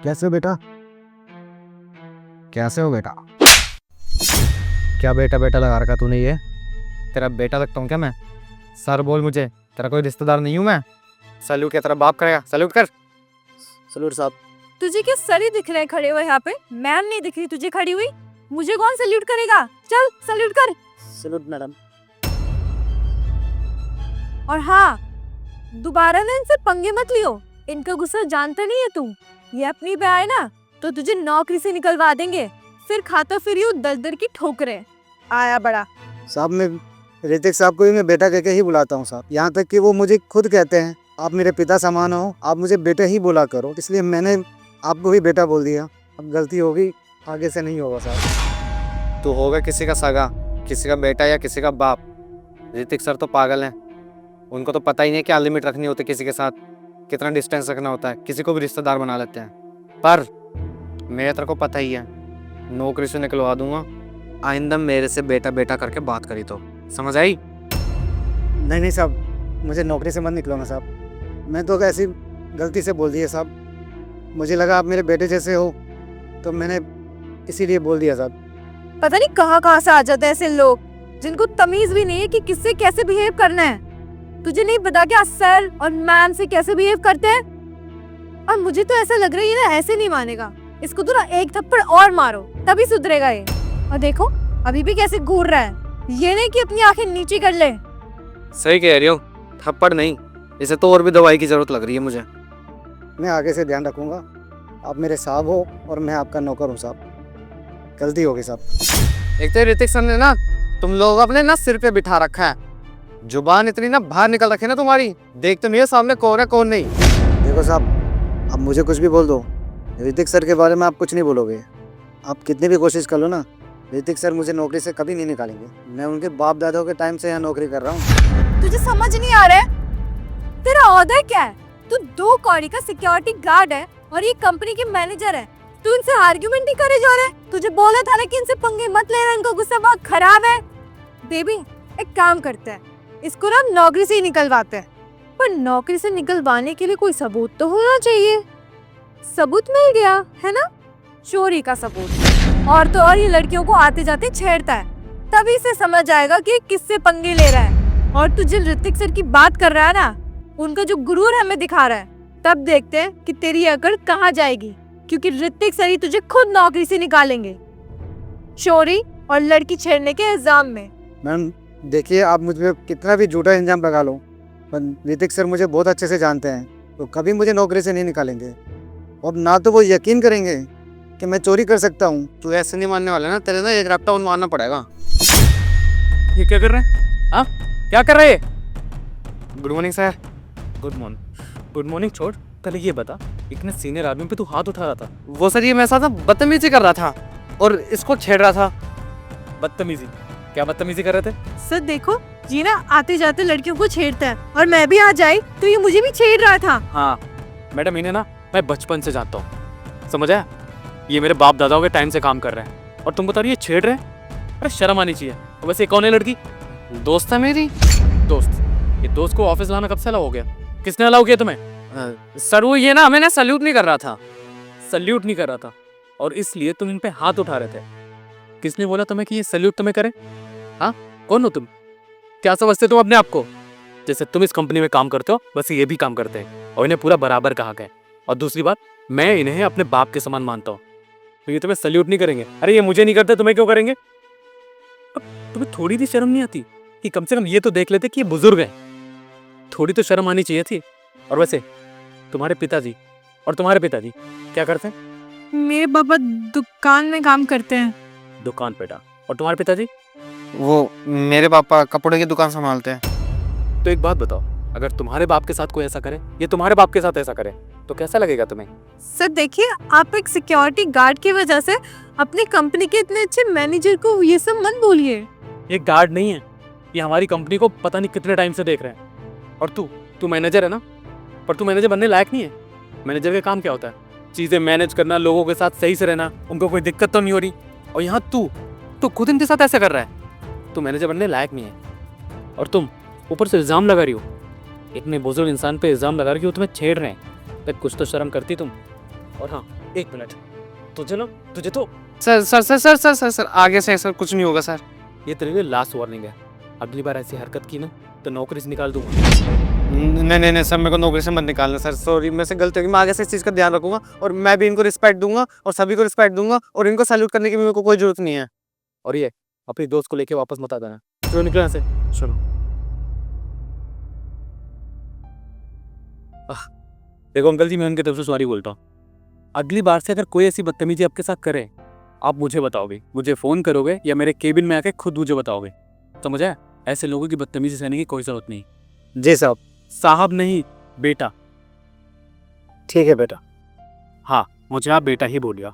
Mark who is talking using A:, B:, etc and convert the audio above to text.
A: कैसे हो बेटा? कैसे हो बेटा? क्या बेटा बेटा लगा रखा तूने ये? तेरा बेटा लगता हूँ क्या मैं? सर बोल मुझे, तेरा कोई रिश्तेदार नहीं हूँ मैं। सैल्यूट क्या तेरा बाप करेगा? सैल्यूट कर।
B: सलूट साहब।
C: तुझे क्या सर ही दिख रहे हैं खड़े हुए यहाँ पे? मैम नहीं दिख रही तुझे खड़ी हुई? मुझे कौन सल्यूट करेगा? चल सल्यूट कर।
B: Salute madam.
C: और हाँ, दोबारा ना इनसे पंगे मत लियो। इनका गुस्सा जानता नहीं है तू। ये अपनी पे आए ना तो तुझे नौकरी से निकलवा देंगे, फिर खाता फिर दर दर की ठोकरें। आया बड़ा।
B: साहब मैं ऋतिक साहब को भी मैं बेटा कहके ही बुलाता हूँ साहब, यहाँ तक कि वो मुझे खुद कहते हैं आप मेरे पिता समान हो, आप मुझे बेटा ही बोला करो, इसलिए मैंने आपको भी बेटा बोल दिया। अब गलती होगी, आगे से नहीं होगा साहब।
A: तू होगा किसी का सगा, किसी का बेटा या किसी का बाप। ऋतिक सर तो पागल हैं, उनको तो पता ही नहीं क्या लिमिट रखनी होती किसी के साथ, कितना डिस्टेंस रखना होता है, किसी को भी रिश्तेदार बना लेते हैं। पर मेरे तेरे को पता ही है, नौकरी से निकलवा दूंगा। आइंदा मेरे से बेटा बेटा करके बात करी तो समझ आई?
B: नहीं नहीं साहब, मुझे नौकरी से मत निकलवाना साहब, मैं तो ऐसी गलती से बोल दिया साहब, मुझे लगा आप मेरे बेटे जैसे हो तो मैंने इसीलिए बोल दिया साहब।
C: पता नहीं कहाँ से आ जाते हैं ऐसे लोग जिनको तमीज भी नहीं है कि किससे कैसे बिहेव करना है। तुझे नहीं पता क्या सर और मैम से कैसे बिहेव करते हैं? और मुझे तो ऐसा लग रहा है ये ना ऐसे नहीं मानेगा, इसको तो ना एक थप्पड़ और मारो तभी सुधरेगा ये। और देखो अभी भी कैसे घूर रहा है, ये नहीं कि अपनी आंखें नीचे कर ले।
A: सही कह रही हो, थप्पड़ नहीं, इसे तो और भी दवाई की जरूरत लग रही है मुझे।
B: मैं आगे से ध्यान रखूंगा, आप मेरे साहब हो और मैं आपका नौकर हूँ साहब, गलती होगी साहब।
A: एक तो ऋतिक सर ने ना तुम लोग अपने ना सिर पे बिठा रखा है, जुबान इतनी ना बाहर निकल रखी है ना तुम्हारी, देख तो नहीं है सामने कौन है कौन नहीं।
B: देखो साहब, आप मुझे कुछ भी बोल दो, ऋतिक सर के बारे में आप कुछ नहीं बोलोगे। आप कितनी भी कोशिश कर लो ना, ऋतिक सर मुझे नौकरी से कभी नहीं निकालेंगे। मैं उनके बाप दादाओं के टाइम से यहाँ नौकरी कर रहा हूँ।
C: तुझे समझ नहीं आ रहा है तेरा ओहदा क्या है? तू 2 कौड़ी का सिक्योरिटी गार्ड है और ये कंपनी के मैनेजर है। तू इनसे आर्ग्यूमेंट ही करे जा रहा है। तुझे बोला था ना कि इनसे पंगे मत लेना, इनका गुस्सा बहुत खराब है। बेबी एक काम करते हैं, इसको ना नौकरी से ही निकलवाते हैं। पर नौकरी से निकलवाने के लिए कोई सबूत तो होना चाहिए। सबूत मिल गया है ना, चोरी का सबूत। और तो और ये लड़कियों को आते जाते छेड़ता है, तभी से समझ आएगा कि किससे पंगे ले रहा है। और तू जिन ऋतिक सर की बात कर रहा है ना, उनका जो गुरूर हमें दिखा रहा है, तब देखते हैं कि तेरी अकड़ कहाँ जाएगी। क्योंकि ऋतिक सर ही तुझे खुद नौकरी से निकालेंगे, चोरी और लड़की छेड़ने के इल्जाम में।
B: मैम देखिए, आप मुझ पे कितना भी झूठा इल्जाम लगा लो, पर ऋतिक सर मुझे बहुत अच्छे से जानते हैं, तो कभी मुझे नौकरी से नहीं निकालेंगे। और ना तो वो यकीन करेंगे कि मैं चोरी कर सकता हूँ।
A: तू ऐसे नहीं मानने वाला ना, तेरे ना एक रफ्ता मारना पड़ेगा।
D: ये क्या कर रहे हैं? हाँ क्या कर रहे हैं?
A: Good morning sir.
D: Good morning. Good morning छोड़, पहले ये बता, इतने सीनियर आदमी पे तू हाथ उठा रहा था?
A: वो सर ये मेरे साथ बदतमीजी कर रहा था और इसको छेड़ रहा था।
D: बदतमीजी? क्या बदतमीजी कर रहे थे?
C: सर देखो, ये ना आते जाते लड़कियों को छेड़ता है, और मैं भी आ जाई तो ये मुझे भी छेड़ रहा था।
D: हाँ मैडम, इन्हें ना मैं बचपन से जानता हूँ, समझ आया? ये मेरे बाप दादाओं के टाइम से काम कर रहे हैं और तुम बता रही है छेड़ रहे हैं? अरे शर्म आनी चाहिए। और वैसे कौन है लड़की?
A: दोस्त है मेरी।
D: दोस्त? ये दोस्त को ऑफिस लाना कब से अलाउ हो गया? किसने अलाउ किया तुम्हें?
A: सर वो ये ना हमें ना सल्यूट नहीं कर रहा था।
D: सल्यूट नहीं कर रहा था और इसलिए तुम इन पे हाथ उठा रहे थे? किसने बोला तुम्हें कि ये सल्यूट तुम्हें करे? हाँ कौन हो तुम? क्या समझते तुम अपने आप को? जैसे तुम इस कंपनी में काम करते हो बस ये भी काम करते हैं और इन्हें पूरा बराबर कहा गया। और दूसरी बात, मैं इन्हें अपने बाप के समान मानता हूँ, तो ये तुम्हें सल्यूट नहीं करेंगे। अरे ये मुझे नहीं करते, तुम्हें क्यों करेंगे? अब तुम्हें थोड़ी भी शर्म नहीं आती कि कम से कम ये तो देख लेते कि ये बुजुर्ग है? थोड़ी तो शर्म आनी चाहिए थी। और वैसे तुम्हारे पिताजी और तुम्हारे पिताजी क्या करते हैं?
C: मेरे पापा दुकान में काम करते हैं।
D: दुकान बेटा। और तुम्हारे पिताजी?
A: वो मेरे पापा कपड़े की दुकान संभालते हैं।
D: तो एक बात बताओ, अगर तुम्हारे बाप के साथ कोई ऐसा करे, ये तुम्हारे बाप के साथ ऐसा करे, तो कैसा लगेगा तुम्हें?
C: सर देखिए, आप एक सिक्योरिटी गार्ड की वजह से अपनी कंपनी के इतने अच्छे मैनेजर को ये सब मत बोलिए।
D: ये गार्ड नहीं है, ये हमारी कंपनी को पता नहीं कितने टाइम से देख रहे हैं। और तू मैनेजर है ना, पर तू मैनेजर बनने लायक नहीं है। मैनेजर का काम क्या होता है? चीज़ें मैनेज करना, लोगों के साथ सही से रहना, उनको कोई दिक्कत तो नहीं हो रही। और यहाँ तू खुद इनके साथ ऐसा कर रहा है। तू मैनेजर बनने लायक नहीं है और तुम ऊपर से इल्ज़ाम लगा रही हो। इतने बुजुर्ग इंसान पे इल्ज़ाम लगा रही हो, तुम्हें छेड़ रहे हैं, तो कुछ तो शर्म करती तुम। और हाँ, एक मिनट, तुझे ना, तुझे तो
A: sir sir sir sir sir sir sir आगे से सर कुछ नहीं होगा सर।
D: ये तेरे लिए लास्ट वार्निंग है। अगली बार ऐसी हरकत की ना तो नौकरी से निकाल दूंगा।
A: नहीं नहीं नहीं सर, मेरे को नौकरी से मत निकालना सर, सॉरी, मेरे से गलती होगी, मैं आगे से इस चीज़ का ध्यान रखूंगा और मैं भी इनको रिस्पेक्ट दूंगा और सभी को रिस्पेक्ट दूंगा और इनको सैल्यूट करने की भी मेरे को कोई जरूरत नहीं है।
D: और ये अपनी दोस्त को लेके वापस मत आ जाना। चलो निकलो यहाँ से, चलो। देखो अंकल जी, मैं उनकी तरफ से सॉरी बोलता हूँ। अगली बार से अगर कोई ऐसी बदतमीजी आपके साथ करे, आप मुझे बताओगे, मुझे फ़ोन करोगे या मेरे केबिन में आके खुद मुझे बताओगे, समझ आया? ऐसे लोगों की बदतमीजी सहने की कोई ज़रूरत नहीं।
B: जी साहब।
D: साहब नहीं, बेटा।
B: ठीक है बेटा।
D: हाँ, मुझे आप बेटा ही बोलिए।